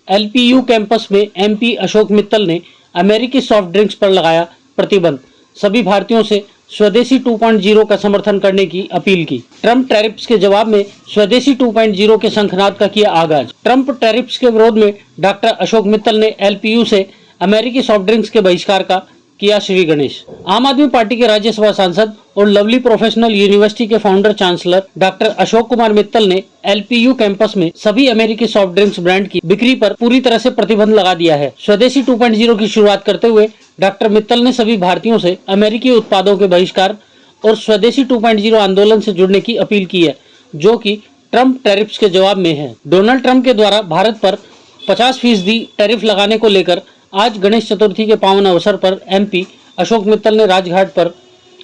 LPU campus में MP Ashok Mittal ने अमेरिकी सॉफ्ट ड्रिंक्स पर लगाया प्रतिबंध। सभी भारतीयों से स्वदेशी 2.0 का समर्थन करने की अपील की। ट्रंप टैरिफ्स के जवाब में स्वदेशी 2.0 के शंखनाद का किया आगाज। ट्रंप टैरिफ्स के विरोध में डॉक्टर अशोक मित्तल ने एलपीयू से अमेरिकी सॉफ्ट ड्रिंक्स के बहिष्कार का किया श्री गणेश। आम आदमी पार्टी के राज्यसभा सांसद और लवली प्रोफेशनल यूनिवर्सिटी के founder chancellor doctor Ashok Kumar Mittal ने एलपीयू कैंपस में सभी अमेरिकी सॉफ्ट ड्रिंक्स ब्रांड की बिक्री पर पूरी तरह से प्रतिबंध लगा दिया है। स्वदेशी 2.0 की शुरुआत करते हुए डॉक्टर मित्तल ने सभी भारतीयों से अमेरिकी उत्पादों के बहिष्कार और स्वदेशी 2.0 आंदोलन से जुड़ने की अपील की है, जो कि ट्रंप टैरिफ्स के जवाब में है। डोनाल्ड ट्रंप के द्वारा भारत पर 50% टैरिफ लगाने को लेकर आज गणेश चतुर्थी के पावन अवसर पर एमपी अशोक मित्तल ने राजघाट पर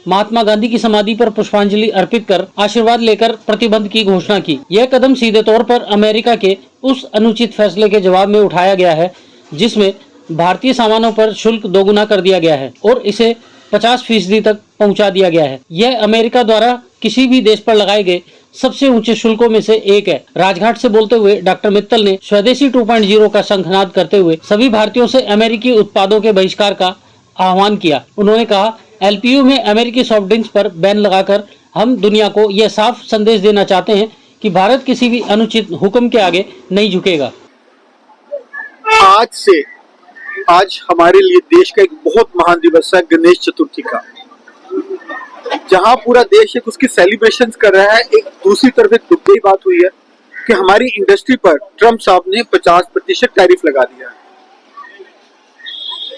महात्मा गांधी की समाधि पर पुष्पांजलि अर्पित कर आशीर्वाद लेकर प्रतिबंध की घोषणा की। यह कदम सीधे तौर पर अमेरिका के उस अनुचित फैसले के जवाब में उठाया गया है जिसमें भारतीय सामानों पर शुल्क दोगुना कर दिया गया है और इसे 50% तक पहुंचा दिया गया है। यह अमेरिका द्वारा किसी भी देश पर लगाए गए सबसे ऊंचे शुल्कों में से एक है। राजघाट से बोलते हुए डॉक्टर मित्तल ने स्वदेशी 2.0 का शंखनाद करते हुए सभी भारतीयों से अमेरिकी उत्पादों के बहिष्कार का आह्वान किया। उन्होंने कहा, एलपीयू में अमेरिकी सॉफ्ट ड्रिंक्स पर बैन लगाकर हम दुनिया को यह साफ संदेश देना चाहते हैं कि भारत किसी भी अनुचित हुक्म के आगे नहीं झुकेगा। आज हमारे लिए देश का एक बहुत महान दिवस है गणेश चतुर्थी का, जहां पूरा देश एक उसकी सेलिब्रेशंस कर रहा है। एक दूसरी तरफ एक दुख की बात हुई है कि हमारी इंडस्ट्री पर ट्रंप साहब ने 50% टैरिफ लगा दिया है।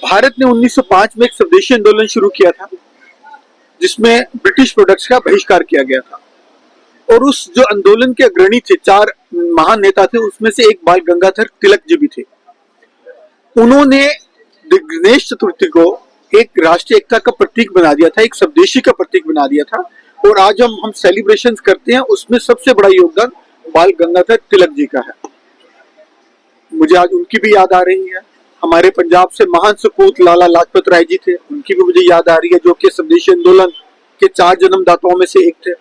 भारत ने 1905 में एक स्वदेशी आंदोलन शुरू किया था जिसमें ब्रिटिश प्रोडक्ट्स का बहिष्कार किया गया था और उस जो आंदोलन के अग्रणी थे, 4 महान नेता थे, उसमें से एक बाल गंगाधर तिलक जी भी थे। उन्होंने गणेश चतुर्थी को एक राष्ट्रीय एकता का प्रतीक बना दिया था, एक स्वदेशी का प्रतीक बना दिया था और आज हम सेलिब्रेशंस करते हैं, उसमें सबसे बड़ा योगदान बाल गंगाधर तिलक जी का है। मुझे आज उनकी भी याद आ रही है। हमारे पंजाब से महान सपूत लाला लाजपत राय जी थे, उनकी भी मुझे याद आ रही है, जो कि स्वदेशी आंदोलन के 4 जन्मदाताओं में से एक थे।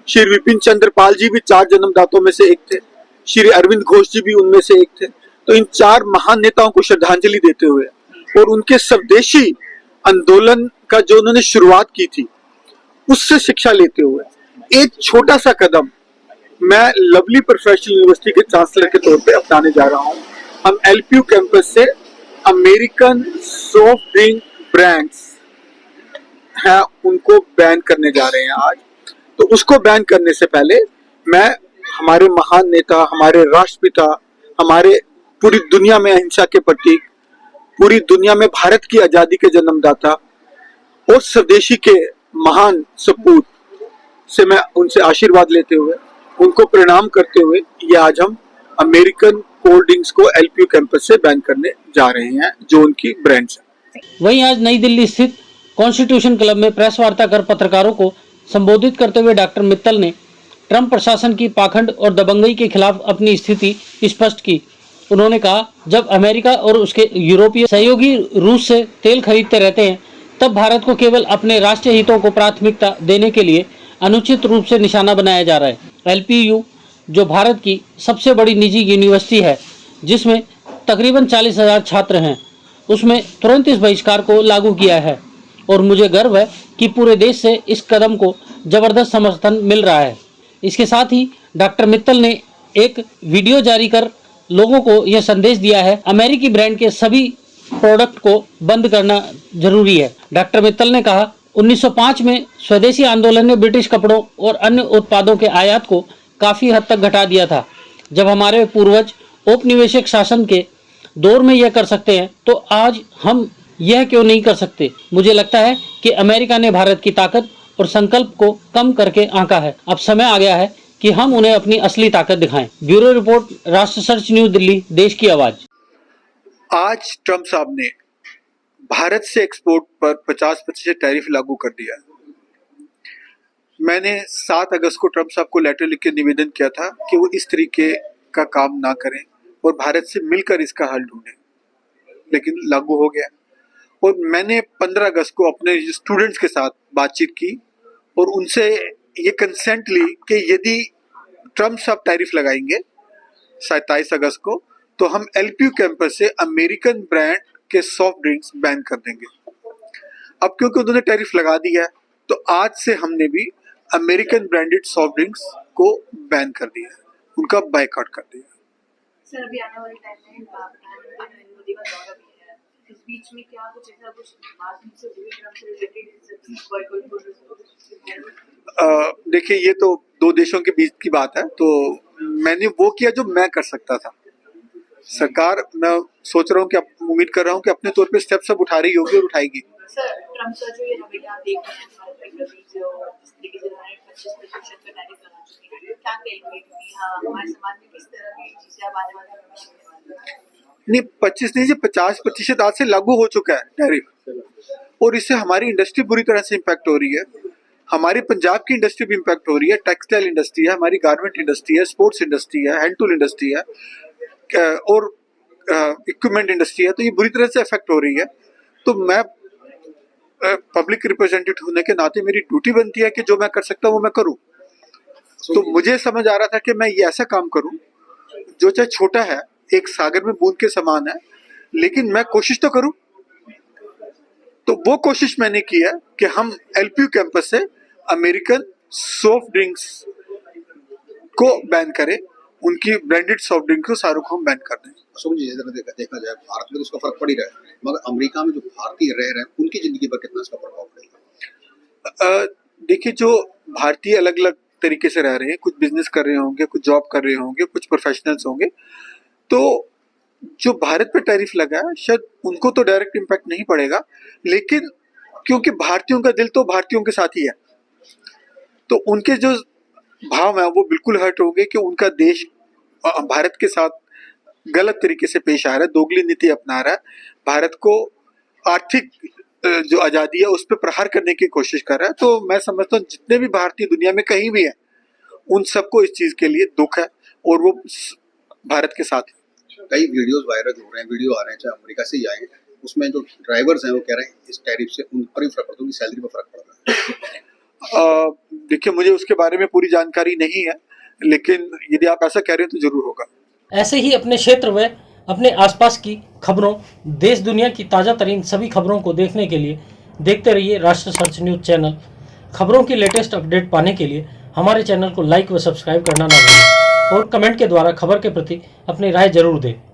श्री विपिन चंद्र पाल जी भी 4 जन्मदाताओं में से एक थे। श्री अरविंद घोष जी भी उनमें से एक थे। तो इन 4 महान नेताओं को श्रद्धांजलि देते हुए और उनके स्वदेशी आंदोलन का जो उन्होंने शुरुआत की थी उससे शिक्षा लेते हुए एक छोटा सा कदम मैं लवली प्रोफेशनल यूनिवर्सिटी के चांसलर के तौर पे अपनाने जा रहा हूं। हम एलपीयू कैंपस से अमेरिकन सॉफ्ट ड्रिंक ब्रांड्स हैं उनको बैन करने जा रहे हैं आज। तो उसको बैन करने से पहले मैं हमारे महान नेता, हमारे राष्ट्रपिता, हमारे पूरी दुनिया में अहिंसा के प्रतीक, पूरी दुनिया में भारत की आजादी के जन्मदाता और स्वदेशी के महान सपूत से मैं उनसे आशीर्वाद लेते हुए, उनको प्रणाम करते हुए ये आज हम अमेरिकन कोल्ड ड्रिंक्स को एलपीयू कैंपस से बैन करने जा रहे हैं, जो उनकी ब्रांड्स हैं। वहीं आज नई दिल्ली स्थित कॉन्स्टिट्यूशन क्लब में प्रेस वार्ता कर पत्रकारों को संबोधित करते हुए डॉक्टर मित्तल ने ट्रंप प्रशासन की पाखंड और दबंगई के खिलाफ अपनी स्थिति स्पष्ट की। उन्होंने कहा, जब अमेरिका और उसके यूरोपीय सहयोगी रूस से तेल खरीदते रहते हैं तब भारत को केवल अपने राष्ट्रीय हितों को प्राथमिकता देने के लिए अनुचित रूप से निशाना बनाया जा रहा है। एलपीयू जो भारत की सबसे बड़ी निजी यूनिवर्सिटी है जिसमें तकरीबन 40,000 छात्र हैं, उसमें तुरंत इस बहिष्कार को लागू किया है और मुझे गर्व है कि पूरे देश से इस कदम को जबरदस्त समर्थन मिल रहा है। इसके साथ ही डॉक्टर मित्तल ने एक वीडियो जारी कर लोगों को यह संदेश दिया है, अमेरिकी ब्रांड के सभी प्रोडक्ट को बंद करना जरूरी है। डॉक्टर मित्तल ने कहा, 1905 में स्वदेशी आंदोलन ने ब्रिटिश कपड़ों और अन्य उत्पादों के आयात को काफ़ी हद तक घटा दिया था। जब हमारे पूर्वज औपनिवेशिक शासन के दौर में यह कर सकते हैं तो आज हम यह क्यों नहीं कर सकते। मुझे लगता है कि अमेरिका ने भारत की ताकत और संकल्प को कम करके आंका है। अब समय आ गया है कि हम उन्हें अपनी असली ताकत दिखाएं। ब्यूरो रिपोर्ट, राष्ट्र सर्च न्यूज दिल्ली, देश की आवाज। आज ट्रंप साहब ने भारत से एक्सपोर्ट पर 50% टैरिफ लागू कर दिया। मैंने 7 अगस्त को ट्रंप साहब को लेटर लिख के निवेदन किया था कि वो इस तरीके का काम ना करें और भारत से मिलकर इसका हल ढूंढें, लेकिन लागू हो गया। और मैंने 15 अगस्त को अपने स्टूडेंट्स के साथ बातचीत की और उनसे ये कंसेंट ली कि यदि ट्रंप साहब टैरिफ लगाएंगे 27 अगस्त को तो हम एलपीयू कैंपस से अमेरिकन ब्रांड के सॉफ्ट ड्रिंक्स बैन कर देंगे। अब क्योंकि उन्होंने टैरिफ लगा दिया है, तो आज से हमने भी अमेरिकन ब्रांडेड सॉफ्ट ड्रिंक्स को बैन कर दिया है, उनका बायकॉट कर दिया। सर अभी आने वाले टाइम में प्रधानमंत्री नरेंद्र मोदी का दौरा भी है, इस बीच में क्या कुछ ऐसा कुछ बात से रिलेटेड देखिए, ये तो दो देशों के बीच की बात है, तो मैंने वो किया जो मैं कर सकता था। सरकार, मैं सोच रहा हूँ कि उम्मीद कर रहा हूँ कि अपने तौर पे स्टेप सब उठा रही होगी और उठाएगी। सर ट्रम्प का जो ये रवैया देख रहे हैं भारत पे कभी जो जिस तरीके से उन्होंने 25% पे टैरिफ लगा चुके हैं, क्या कहेंगे कि हाँ हमारे समाज में किस तरह की चीजें अब आने वाले भविष्य में होने वाली हैं? नहीं, 25 नहीं, 50% आज से लागू हो चुका है टैरिफ, और इससे हमारी इंडस्ट्री बुरी तरह से इम्पैक्ट हो रही है। हमारी पंजाब की इंडस्ट्री भी इम्पैक्ट हो रही है, टेक्सटाइल इंडस्ट्री है, हमारी गारमेंट इंडस्ट्री है, स्पोर्ट्स इंडस्ट्री है, हैंड टूल इंडस्ट्री है और इक्विपमेंट इंडस्ट्री है, तो ये बुरी तरह से इफेक्ट हो रही है। तो मैं पब्लिक रिप्रेजेंटेटिव होने के नाते मेरी ड्यूटी बनती है कि जो मैं कर सकता हूँ वो मैं करूँ। तो मुझे समझ आ रहा था कि मैं ये ऐसा काम करूँ जो चाहे छोटा है, एक सागर में बूंद के समान है, लेकिन मैं कोशिश तो करूँ। तो वो कोशिश मैंने की है कि हम एलपीयू कैंपस से अमेरिकन सॉफ्ट ड्रिंक्स को बैन करें, उनकी ब्रांडेड सॉफ्ट ड्रिंक को सारों को हम बैन कर दें। अशोक जी, जैसे देखा जाए भारत में तो उसका फर्क पड़ ही रहा है, मगर अमेरिका में जो भारतीय रह रहे हैं उनकी जिंदगी पर कितना इसका प्रभाव पड़ेगा? देखिए, जो भारतीय अलग अलग तरीके से रह रहे हैं, कुछ बिजनेस कर रहे होंगे, कुछ जॉब कर रहे होंगे, कुछ प्रोफेशनल्स होंगे, तो जो भारत पे टैरिफ लगा है शायद उनको तो डायरेक्ट इम्पैक्ट नहीं पड़ेगा, लेकिन क्योंकि भारतीयों का दिल तो भारतीयों के साथ ही है, तो उनके जो भाव है वो बिल्कुल हर्ट होंगे कि उनका देश भारत के साथ गलत तरीके से पेश आ रहा है, दोगली नीति अपना रहा है, भारत को आर्थिक जो आज़ादी है उस पर प्रहार करने की कोशिश कर रहा है। तो मैं समझता हूँ जितने भी भारतीय दुनिया में कहीं भी हैं, उन सबको इस चीज़ के लिए दुख है और वो भारत के साथ है। कई वीडियोस वायरल हो रहे हैं, वीडियो आ रहे हैं चाहे अमेरिका से ही आए हैं, उसमें जो ड्राइवर्स हैं वो कह रहे हैं इस टैरिफ से उन पर भी फर्क पड़ता है, उनकी सैलरी पर फर्क पड़ रहा है। देखिए, मुझे उसके बारे में पूरी जानकारी नहीं है, लेकिन यदि आप ऐसा कह रहे हो तो जरूर होगा। ऐसे ही अपने क्षेत्र व अपने आसपास की खबरों, देश दुनिया की ताज़ा तरीन सभी खबरों को देखने के लिए देखते रहिए राष्ट्र सर्च न्यूज़ चैनल। खबरों की लेटेस्ट अपडेट पाने के लिए हमारे चैनल को लाइक व सब्सक्राइब करना ना भूलें और कमेंट के द्वारा खबर के प्रति अपनी राय जरूर दें।